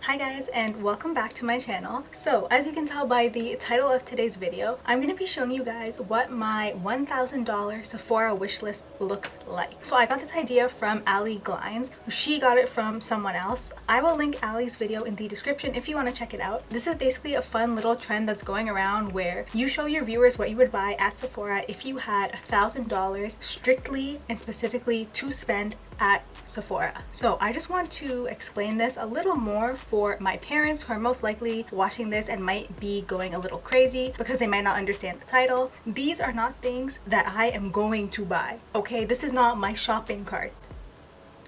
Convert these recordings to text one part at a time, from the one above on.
Hi guys, and welcome back to my channel. So as you can tell by the title of today's video, I'm going to be showing you guys what my $1,000 Sephora wishlist looks like. So I got this idea from Glines. She got it from someone else. I will link Allie's video in the description if you want to check it out. This is basically a fun little trend that's going around where you show your viewers what you would buy at Sephora if you had $1,000 strictly and specifically to spend at Sephora. So I just want to explain this a little more for my parents who are most likely watching this and might be going a little crazy because they might not understand the title. These are not things that I am going to buy, okay? This is not my shopping cart.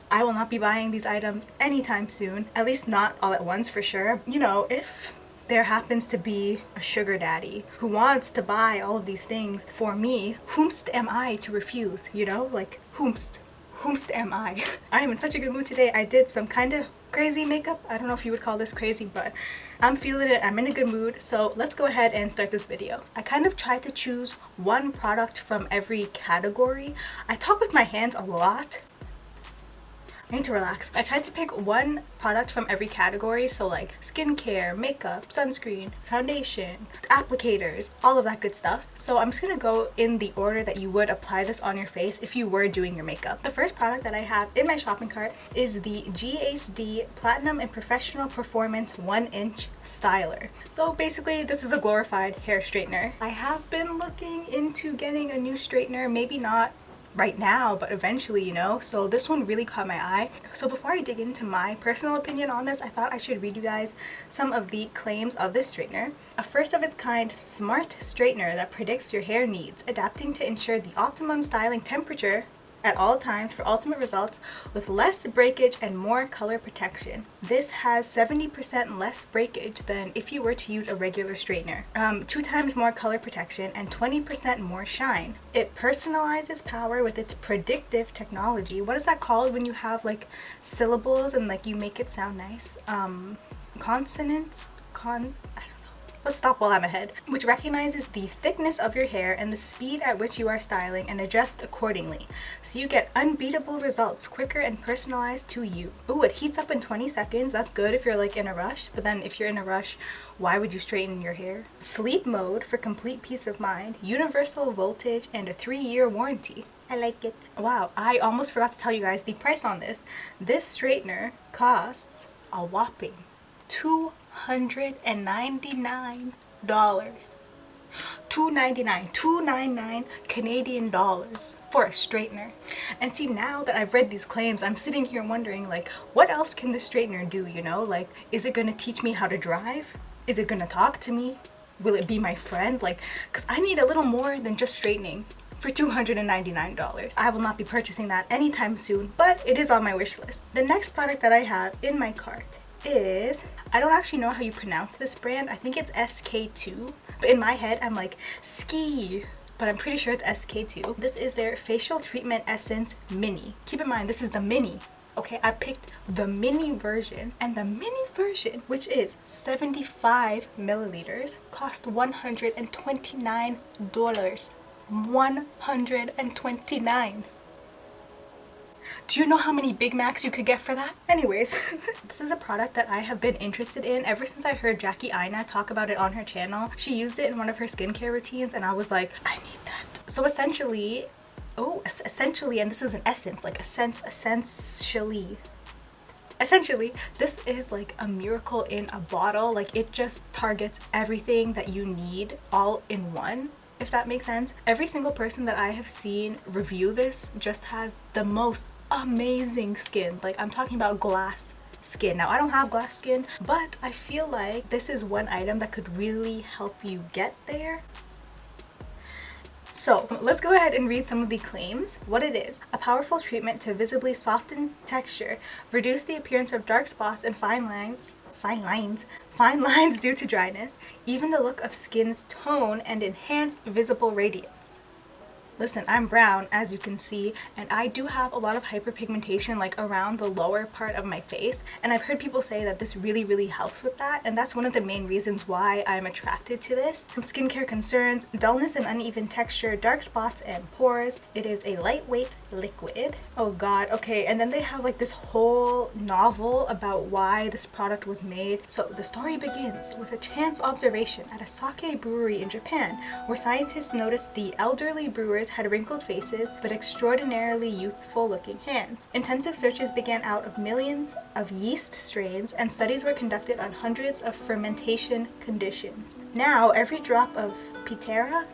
I will not be buying these items anytime soon, at least not all at once for sure. You know, if there happens to be a sugar daddy who wants to buy all of these things for me, whomst am I to refuse, you know? Like, whomst am I? I am in such a good mood today. I did some kind of crazy makeup. I don't know if you would call this crazy, but I'm feeling it. I'm in a good mood. So let's go ahead and start this video. I kind of tried to choose one product from every category. I talk with my hands a lot. I need to relax. I tried to pick one product from every category, so like skincare, makeup, sunscreen, foundation, applicators, all of that good stuff. So I'm just gonna go in the order that you would apply this on your face if you were doing your makeup. The first product that I have in my shopping cart is the GHD Platinum and Professional Performance 1-inch Styler. So basically this is a glorified hair straightener. I have been looking into getting a new straightener, maybe not right now, but eventually, you know. So this one really caught my eye. So before I dig into my personal opinion on this, I thought I should read you guys some of the claims of this straightener. A first of its kind smart straightener that predicts your hair needs, adapting to ensure the optimum styling temperature at all times for ultimate results with less breakage and more color protection. This has 70% less breakage than if you were to use a regular straightener, 2 times more color protection, and 20% more shine. It personalizes power with its predictive technology. What is that called when you have like syllables and like you make it sound nice? Consonants? Let's stop while I'm ahead. Which recognizes the thickness of your hair and the speed at which you are styling and adjusts accordingly. So you get unbeatable results, quicker and personalized to you. Ooh, it heats up in 20 seconds. That's good if you're like in a rush. But then if you're in a rush, why would you straighten your hair? Sleep mode for complete peace of mind. Universal voltage and a 3-year warranty. I like it. Wow, I almost forgot to tell you guys the price on this. This straightener costs a whopping $299. $299 Canadian dollars for a straightener. And see, now that I've read these claims, I'm sitting here wondering, like, what else can this straightener do, you know? Like, is it gonna teach me how to drive? Is it gonna talk to me? Will it be my friend? Like, because I need a little more than just straightening for $299. I will not be purchasing that anytime soon, but it is on my wish list. The next product that I have in my cart is, I don't actually know how you pronounce this brand. I think it's SK2, but in my head I'm like ski, but I'm pretty sure it's SK2. This is their facial treatment essence mini. Keep in mind, this is the mini. Okay, I picked the mini version, and the mini version, which is 75 milliliters, cost $129. $129. Do you know how many Big Macs you could get for that? Anyways, this is a product that I have been interested in ever since I heard Jackie Aina talk about it on her channel. She used it in one of her skincare routines and I was like, I need that. So essentially, and this is an essence, like essentially, this is like a miracle in a bottle. Like, it just targets everything that you need all in one, if that makes sense. Every single person that I have seen review this just has the most amazing skin. Like, I'm talking about glass skin. Now, I don't have glass skin, but I feel like this is one item that could really help you get there. So let's go ahead and read some of the claims. What it is: a powerful treatment to visibly soften texture, reduce the appearance of dark spots and fine lines due to dryness, even the look of skin's tone, and enhance visible radiance. Listen, I'm brown, as you can see, and I do have a lot of hyperpigmentation like around the lower part of my face, and I've heard people say that this really helps with that, and that's one of the main reasons why I'm attracted to this. From skincare concerns, dullness and uneven texture, dark spots and pores, it is a lightweight liquid. Oh god, okay, and then they have like this whole novel about why this product was made. So the story begins with a chance observation at a sake brewery in Japan, where scientists noticed the elderly brewers had wrinkled faces but extraordinarily youthful looking hands. Intensive searches began out of millions of yeast strains, and studies were conducted on hundreds of fermentation conditions. Now every drop of pitera,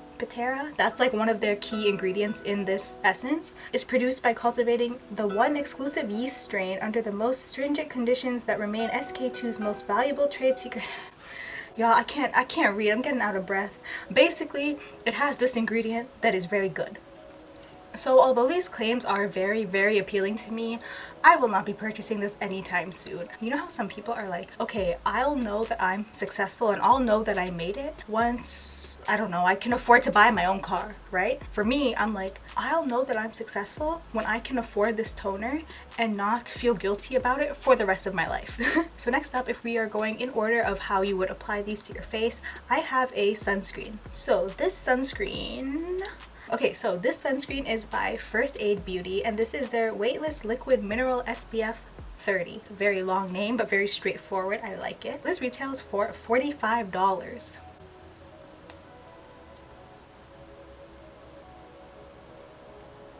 that's like one of their key ingredients in this essence, is produced by cultivating the one exclusive yeast strain under the most stringent conditions that remain SK2's most valuable trade secret. Y'all, I can't read. I'm getting out of breath. Basically, it has this ingredient that is very good. So although these claims are very appealing to me, I will not be purchasing this anytime soon. You know how some people are like, okay, I'll know that I'm successful and I'll know that I made it once, I don't know, I can afford to buy my own car, right? For me, I'm like, I'll know that I'm successful when I can afford this toner and not feel guilty about it for the rest of my life. So next up, if we are going in order of how you would apply these to your face, I have a sunscreen. So this sunscreen is by First Aid Beauty, and this is their Weightless Liquid Mineral SPF 30. It's a very long name, but very straightforward. I like it. This retails for $45.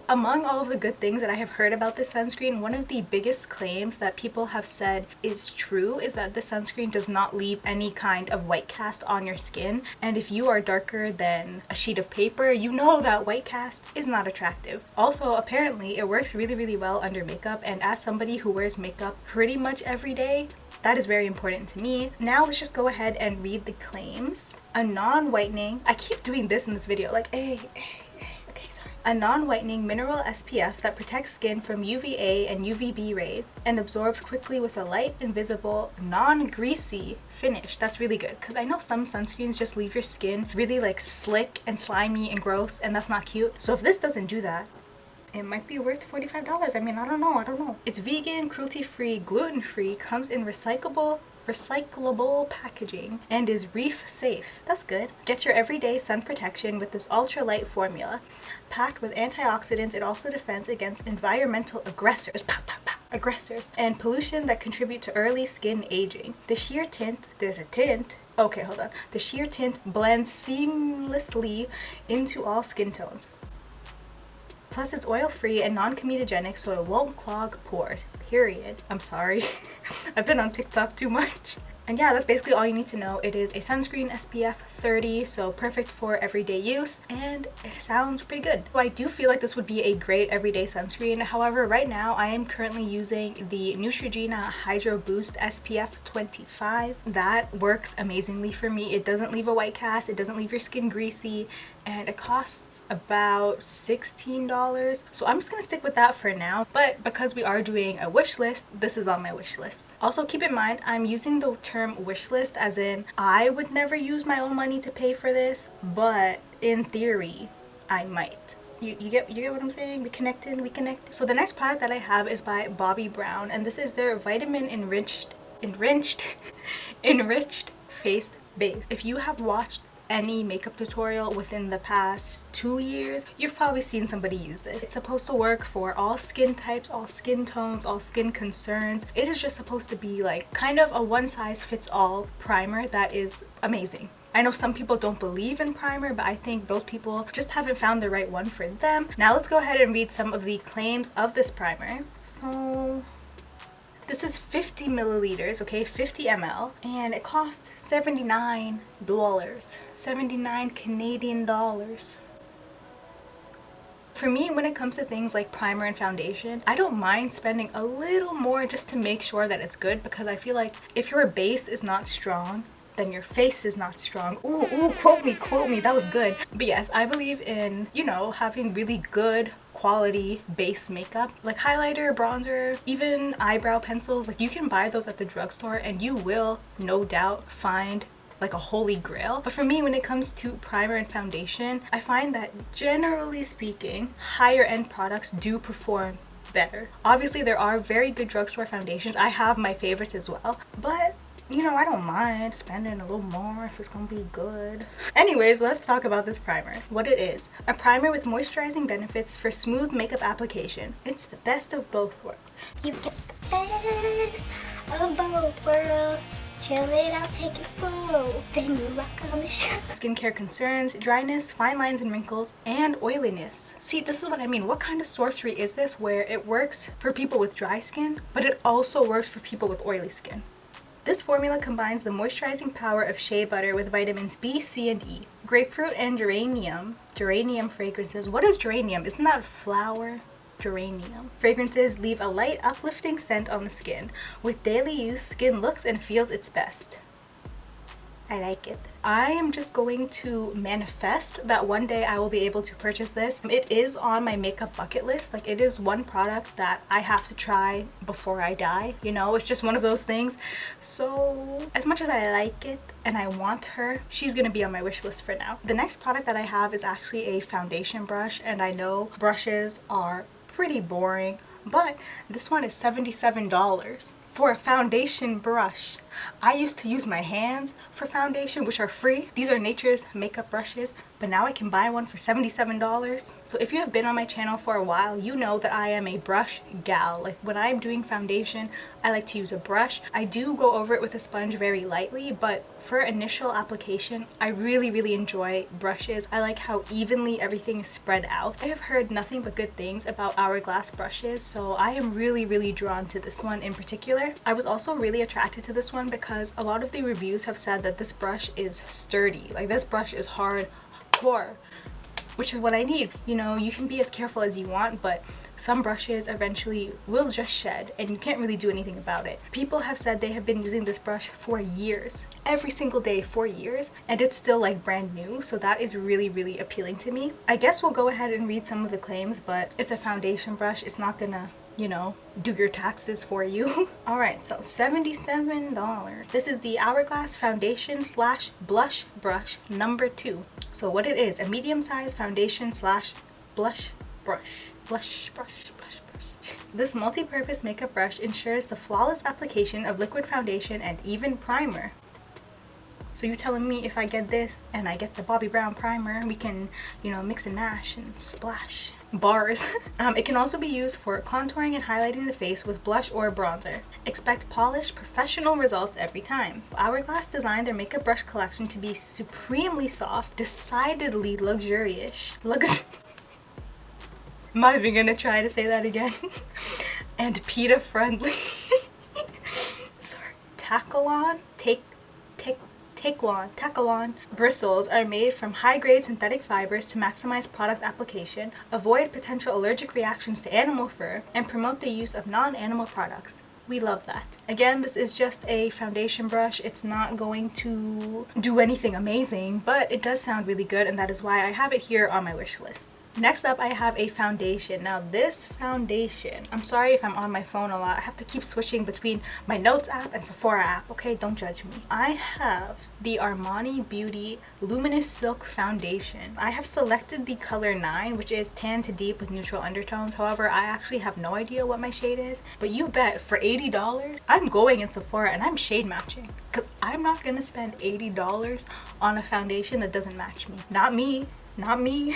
Among all of the good things that I have heard about this sunscreen, one of the biggest claims that people have said is true is that this sunscreen does not leave any kind of white cast on your skin. And if you are darker than a sheet of paper, you know that white cast is not attractive. Also, apparently it works really well under makeup, and as somebody who wears makeup pretty much every day, that is very important to me. Now let's just go ahead and read the claims. A non-whitening, I keep doing this in this video, like a non-whitening mineral SPF that protects skin from UVA and UVB rays and absorbs quickly with a light, invisible, non-greasy finish. That's really good, because I know some sunscreens just leave your skin really like slick and slimy and gross, and that's not cute. So if this doesn't do that, it might be worth $45. I mean, I don't know. It's vegan, cruelty-free, gluten-free, comes in recyclable packaging, and is reef safe. That's good. Get your everyday sun protection with this ultra-light formula. Packed with antioxidants, it also defends against environmental aggressors and pollution that contribute to early skin aging. The sheer tint, the sheer tint blends seamlessly into all skin tones. Plus, it's oil-free and non-comedogenic, so it won't clog pores. Period. I'm sorry. I've been on TikTok too much. And yeah, that's basically all you need to know. It is a sunscreen SPF 30, so perfect for everyday use, and it sounds pretty good. So I do feel like this would be a great everyday sunscreen. However, right now I am currently using the Neutrogena Hydro Boost SPF 25. That works amazingly for me. It doesn't leave a white cast, it doesn't leave your skin greasy, and it costs about $16. So I'm just gonna stick with that for now, but because we are doing a wish list, this is on my wish list. Also keep in mind, I'm using the term wish list as in I would never use my own money to pay for this, but in theory I might. You get what I'm saying? We connected. So the next product that I have is by Bobbi Brown, and this is their vitamin enriched face base. If you have watched any makeup tutorial within the past 2 years, you've probably seen somebody use this. It's supposed to work for all skin types, all skin tones, all skin concerns. It is just supposed to be like kind of a one-size-fits-all primer that is amazing. I know some people don't believe in primer, but I think those people just haven't found the right one for them. Now let's go ahead and read some of the claims of this primer. So this is 50 milliliters, okay, 50 ml, and it costs $79. 79 Canadian dollars. For me, when it comes to things like primer and foundation, I don't mind spending a little more just to make sure that it's good, because I feel like if your base is not strong, then your face is not strong. Ooh, quote me, that was good. But yes, I believe in, you know, having really good quality base makeup, like highlighter, bronzer, even eyebrow pencils. Like, you can buy those at the drugstore and you will no doubt find like a holy grail. But for me, when it comes to primer and foundation, I find that generally speaking, higher end products do perform better. Obviously, there are very good drugstore foundations. I have my favorites as well, but you know, I don't mind spending a little more if it's gonna be good. Anyways, let's talk about this primer. What it is: a primer with moisturizing benefits for smooth makeup application. It's the best of both worlds. You get the best of both worlds. Chill it out, take it slow, then you rock on the show. Skincare concerns, dryness, fine lines and wrinkles, and oiliness. See, this is what I mean. What kind of sorcery is this where it works for people with dry skin, but it also works for people with oily skin? This formula combines the moisturizing power of shea butter with vitamins B, C, and E. Grapefruit and geranium fragrances. What is geranium? Isn't that flower? Geranium. Fragrances leave a light, uplifting scent on the skin. With daily use, skin looks and feels its best. I like it. I am just going to manifest that one day I will be able to purchase this. It is on my makeup bucket list. Like, it is one product that I have to try before I die. You know, it's just one of those things. So as much as I like it and I want her, she's gonna be on my wish list for now. The next product that I have is actually a foundation brush, and I know brushes are pretty boring, but this one is $77 for a foundation brush. I used to use my hands for foundation, which are free. These are Nature's makeup brushes, but now I can buy one for $77. So if you have been on my channel for a while, you know that I am a brush gal. Like, when I'm doing foundation, I like to use a brush. I do go over it with a sponge very lightly, but for initial application, I really enjoy brushes. I like how evenly everything is spread out. I have heard nothing but good things about Hourglass brushes, so I am really drawn to this one in particular. I was also really attracted to this one because a lot of the reviews have said that this brush is sturdy. Like, this brush is hardcore, which is what I need. You know, you can be as careful as you want, but some brushes eventually will just shed and you can't really do anything about it. People have said they have been using this brush for years, every single day for years, and it's still like brand new, so that is really appealing to me. I guess we'll go ahead and read some of the claims, but it's a foundation brush. It's not gonna, you know, do your taxes for you. All right, so $77. This is the Hourglass foundation slash blush brush number 2. So what it is: a medium-sized foundation slash blush brush. This multi-purpose makeup brush ensures the flawless application of liquid foundation and even primer. So you telling me if I get this and I get the Bobbi Brown primer, we can, you know, mix and mash and splash. Bars. It can also be used for contouring and highlighting the face with blush or bronzer. Expect polished, professional results every time. Hourglass designed their makeup brush collection to be supremely soft, decidedly luxurious. I'm not even gonna try to say that again. And PETA friendly. Sorry. Takalon bristles are made from high-grade synthetic fibers to maximize product application, avoid potential allergic reactions to animal fur, and promote the use of non-animal products. We love that. Again, this is just a foundation brush. It's not going to do anything amazing, but it does sound really good, and that is why I have it here on my wish list. Next up, I have a foundation. Now this foundation, I'm sorry if I'm on my phone a lot. I have to keep switching between my Notes app and Sephora app, okay? Don't judge me. I have the Armani Beauty Luminous Silk Foundation. I have selected the color 9, which is tan to deep with neutral undertones. However, I actually have no idea what my shade is. But you bet, for $80, I'm going in Sephora and I'm shade matching. Because I'm not going to spend $80 on a foundation that doesn't match me. Not me. Not me.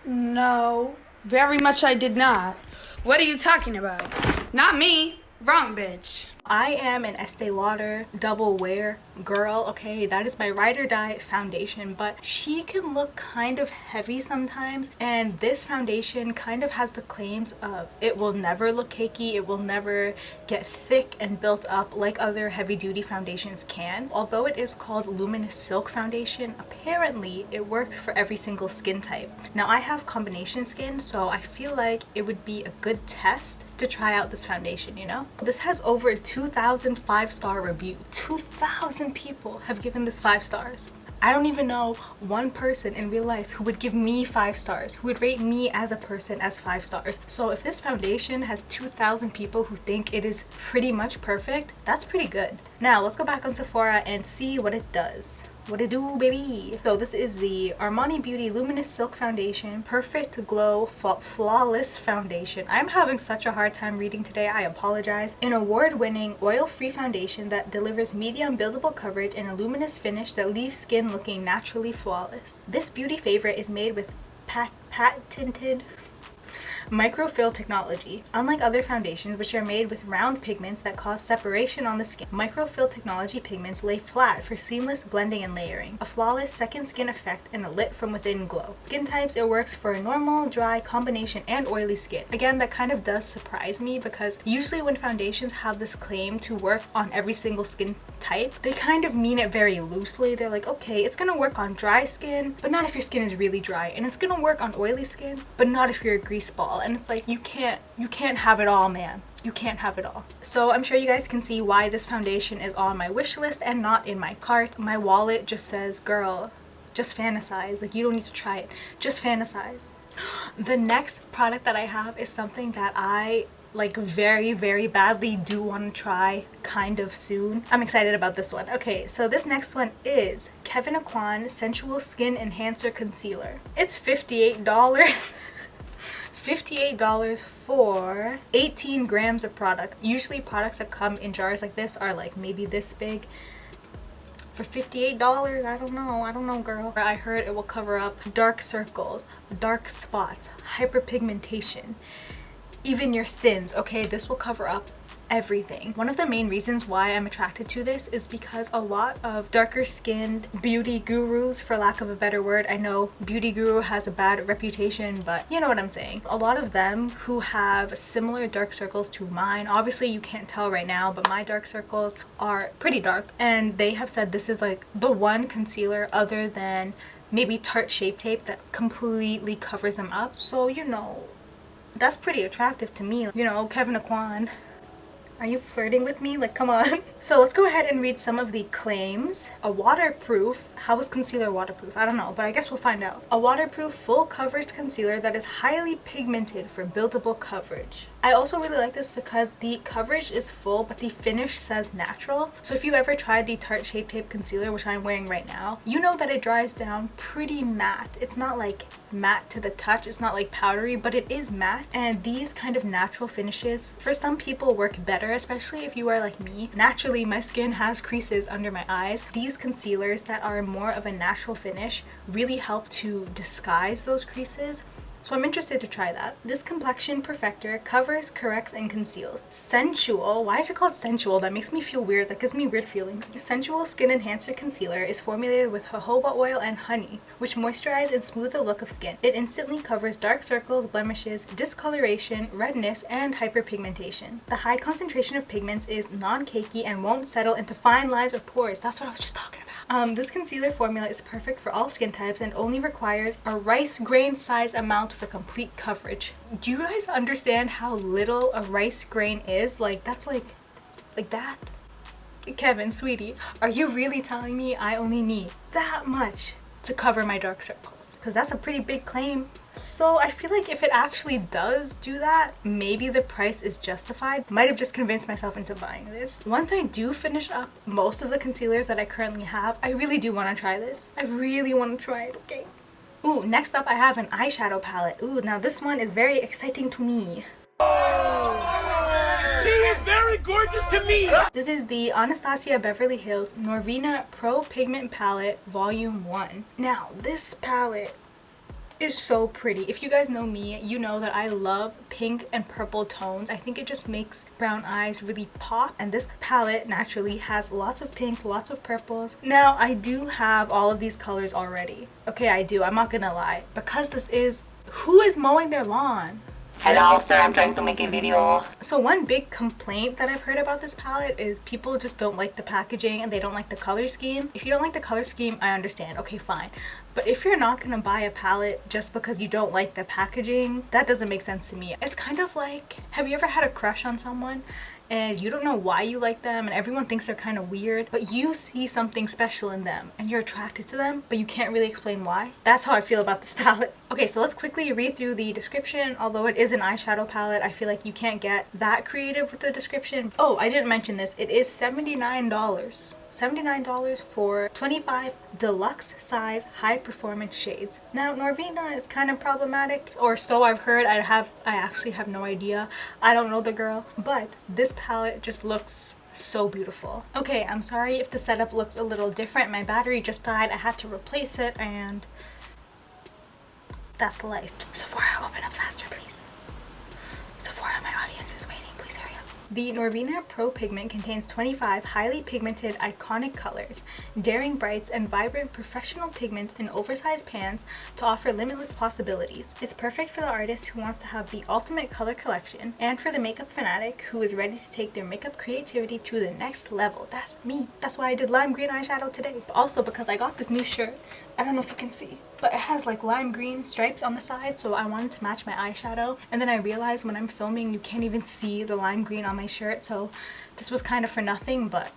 No, very much I did not. What are you talking about? Not me. Wrong bitch. I am an Estee Lauder double wear girl, okay? That is my ride or die foundation, but she can look kind of heavy sometimes, and this foundation kind of has the claims of it will never look cakey, it will never get thick and built up like other heavy duty foundations can. Although it is called Luminous Silk Foundation, apparently it works for every single skin type. Now I have combination skin, so I feel like it would be a good test to try out this foundation, you know? This has over 2,000 5-star reviews. 2,000 people have given this 5 stars. I don't even know one person in real life who would give me 5 stars, who would rate me as a person as 5 stars. So if this foundation has 2,000 people who think it is pretty much perfect, that's pretty good. Now let's go back on Sephora and see what it does. What it do, baby? So this is the Armani Beauty Luminous Silk Foundation Perfect Glow Flawless Foundation. I'm having such a hard time reading today, I apologize. An award-winning oil-free foundation that delivers medium buildable coverage and a luminous finish that leaves skin looking naturally flawless. This beauty favorite is made with patented microfill technology. Unlike other foundations, which are made with round pigments that cause separation on the skin, microfill technology pigments lay flat for seamless blending and layering, a flawless second skin effect, and a lit from within glow. Skin types, it works for a normal, dry, combination, and oily skin. Again, that kind of does surprise me because usually when foundations have this claim to work on every single skin type, they kind of mean it very loosely. They're like, okay, it's gonna work on dry skin, but not if your skin is really dry, and it's gonna work on oily skin, but not if you're a grease ball. And it's like, you can't have it all, man. You can't have it all. So I'm sure you guys can see why this foundation is on my wish list and not in my cart. My wallet just says, girl, just fantasize. Like, you don't need to try it, just fantasize. The next product that I have is something that I like very, very badly do want to try kind of soon. I'm excited about this one. Okay, so this next one is Kevyn Aquan Sensual Skin Enhancer Concealer. It's $58. $58 for 18 grams of product. Usually products that come in jars like this are like maybe this big. For $58, I don't know, girl. I heard it will cover up dark circles, dark spots, hyperpigmentation, even your sins. Okay, this will cover up everything. One of the main reasons why I'm attracted to this is because a lot of darker skinned beauty gurus, for lack of a better word, I know beauty guru has a bad reputation, but you know what I'm saying. A lot of them who have similar dark circles to mine, obviously you can't tell right now, but my dark circles are pretty dark, and they have said this is like the one concealer other than maybe Tarte Shape Tape that completely covers them up. So you know, that's pretty attractive to me. You know, Kevyn Aquan, are you flirting with me? Like, come on. So let's go ahead and read some of the claims. A waterproof, how is concealer waterproof? I don't know, but I guess we'll find out. A waterproof full coverage concealer that is highly pigmented for buildable coverage. I also really like this because the coverage is full, but the finish says natural. So if you've ever tried the Tarte Shape Tape concealer, which I'm wearing right now, you know that it dries down pretty matte. It's not like matte to the touch, it's not like powdery, but it is matte. And these kind of natural finishes for some people work better, especially if you are like me. Naturally, my skin has creases under my eyes. These concealers that are more of a natural finish really help to disguise those creases. So I'm interested to try that. This Complexion Perfector covers, corrects, and conceals. Sensual, why is it called Sensual? That makes me feel weird. That gives me weird feelings. The Sensual Skin Enhancer Concealer is formulated with jojoba oil and honey, which moisturize and smooth the look of skin. It instantly covers dark circles, blemishes, discoloration, redness, and hyperpigmentation. The high concentration of pigments is non-cakey and won't settle into fine lines or pores. That's what I was just talking about. This concealer formula is perfect for all skin types and only requires a rice grain size amount for complete coverage. Do you guys understand how little a rice grain is? Like, that's like that. Kevin, sweetie, are you really telling me I only need that much to cover my dark circles? Because that's a pretty big claim. So I feel like if it actually does do that, maybe the price is justified. Might have just convinced myself into buying this. Once I do finish up most of the concealers that I currently have, I really do want to try this. I really want to try it, okay? Ooh, next up I have an eyeshadow palette. Ooh, now this one is very exciting to me. She is very gorgeous to me! This is the Anastasia Beverly Hills Norvena Pro Pigment Palette Volume 1. Now, this palette is so pretty. If you guys know me, you know that I love pink and purple tones. I think it just makes brown eyes really pop, and this palette naturally has lots of pinks, lots of purples. Now, I do have all of these colors already. Okay, I do. I'm not gonna lie. Because this is... Who is mowing their lawn? Hello, sir, I'm trying to make a video. So one big complaint that I've heard about this palette is people just don't like the packaging and they don't like the color scheme. If you don't like the color scheme, I understand. Okay, fine. But if you're not gonna buy a palette just because you don't like the packaging, that doesn't make sense to me. It's kind of like, have you ever had a crush on someone and you don't know why you like them and everyone thinks they're kind of weird, but you see something special in them and you're attracted to them, but you can't really explain why. That's how I feel about this palette. Okay, so let's quickly read through the description. Although it is an eyeshadow palette, I feel like you can't get that creative with the description. Oh, I didn't mention this. It is $79. $79 for 25 deluxe size high performance shades. Now Norvena is kind of problematic, or so I've heard. I actually have no idea. I don't know the girl, but this palette just looks so beautiful. Okay, I'm sorry if the setup looks a little different. My battery just died. I had to replace it and that's life. Sephora, open up faster, please. Sephora, my audience is waiting. Please hurry up. The Norvena Pro Pigment contains 25 highly pigmented iconic colors, daring brights, and vibrant professional pigments in oversized pans to offer limitless possibilities. It's perfect for the artist who wants to have the ultimate color collection and for the makeup fanatic who is ready to take their makeup creativity to the next level. That's me. That's why I did lime green eyeshadow today. But also because I got this new shirt. I don't know if you can see, but it has like lime green stripes on the side, so I wanted to match my eyeshadow. And then I realized when I'm filming you can't even see the lime green on my shirt, so this was kind of for nothing. But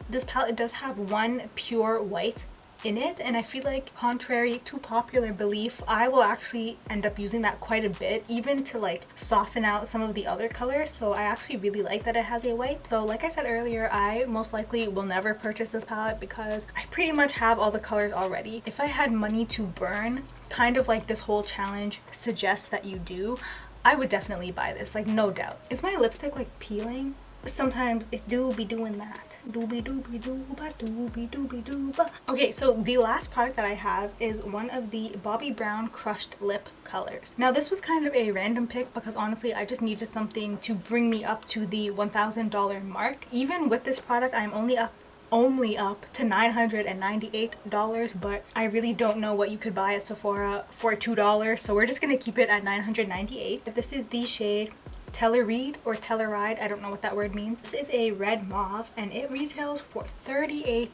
this palette does have one pure white in it, and I feel like, contrary to popular belief, I will actually end up using that quite a bit, even to like soften out some of the other colors. So I actually really like that it has a white. So like I said earlier, I most likely will never purchase this palette because I pretty much have all the colors already. If I had money to burn, kind of like this whole challenge suggests that you do, I would definitely buy this, like no doubt. Is my lipstick like peeling? Sometimes it do be doing that. Doobie doobie dooba doobie doobie dooba. Okay, so the last product that I have is one of the Bobbi Brown crushed lip colors. Now this was kind of a random pick because honestly I just needed something to bring me up to the $1,000 mark. Even with this product I'm only up to $998, but I really don't know what you could buy at Sephora for $2, so we're just gonna keep it at $998. This is the shade Telluride or Telluride, I don't know what that word means. This is a red mauve and it retails for $38.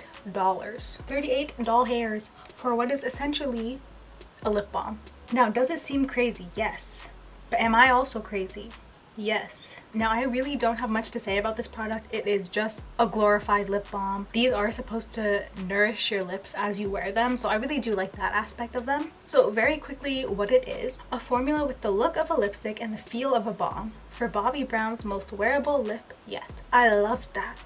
38 doll hairs for what is essentially a lip balm. Now, does it seem crazy? Yes. But am I also crazy? Yes. Now I really don't have much to say about this product. It is just a glorified lip balm. These are supposed to nourish your lips as you wear them, so I really do like that aspect of them. So very quickly, what it is: a formula with the look of a lipstick and the feel of a balm for Bobbi Brown's most wearable lip yet. I love that.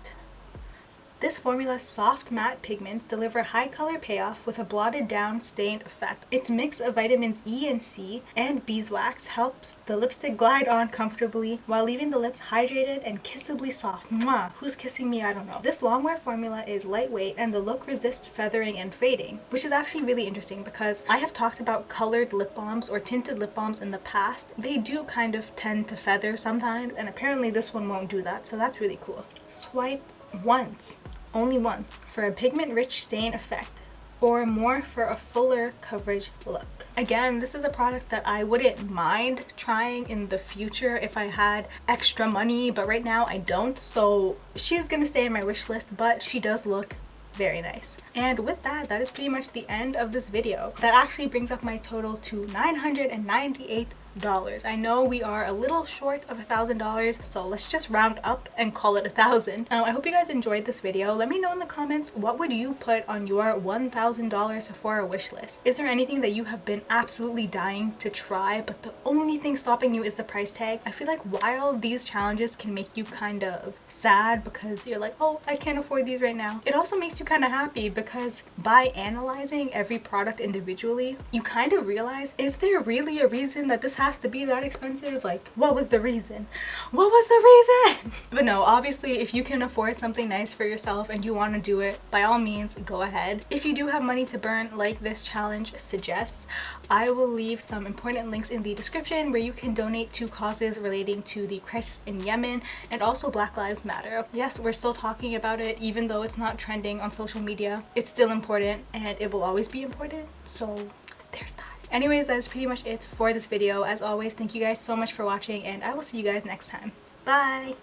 This formula's soft matte pigments deliver high color payoff with a blotted down stained effect. Its mix of vitamins E and C and beeswax helps the lipstick glide on comfortably while leaving the lips hydrated and kissably soft. Mwah! Who's kissing me? I don't know. This longwear formula is lightweight and the look resists feathering and fading, which is actually really interesting because I have talked about colored lip balms or tinted lip balms in the past. They do kind of tend to feather sometimes, and apparently this one won't do that, so that's really cool. Swipe once. Only once for a pigment-rich stain effect, or more for a fuller coverage look. Again, this is a product that I wouldn't mind trying in the future if I had extra money, but right now I don't, so she's gonna stay in my wish list, but she does look very nice. And with that, that is pretty much the end of this video. That actually brings up my total to $998. I know we are a little short of $1,000, so let's just round up and call it 1,000. I hope you guys enjoyed this video. Let me know in the comments, what would you put on your $1,000 Sephora wish list? Is there anything that you have been absolutely dying to try, but the only thing stopping you is the price tag? I feel like while these challenges can make you kind of sad because you're like, oh, I can't afford these right now, it also makes you kind of happy because by analyzing every product individually, you kind of realize, is there really a reason that this has to be that expensive? Like, what was the reason? What was the reason? But no, obviously if you can afford something nice for yourself and you want to do it, by all means go ahead. If you do have money to burn like this challenge suggests, I will leave some important links in the description where you can donate to causes relating to the crisis in Yemen and also Black Lives Matter. Yes, we're still talking about it even though it's not trending on social media. It's still important and it will always be important, so there's that. Anyways, that is pretty much it for this video. As always, thank you guys so much for watching and I will see you guys next time. Bye!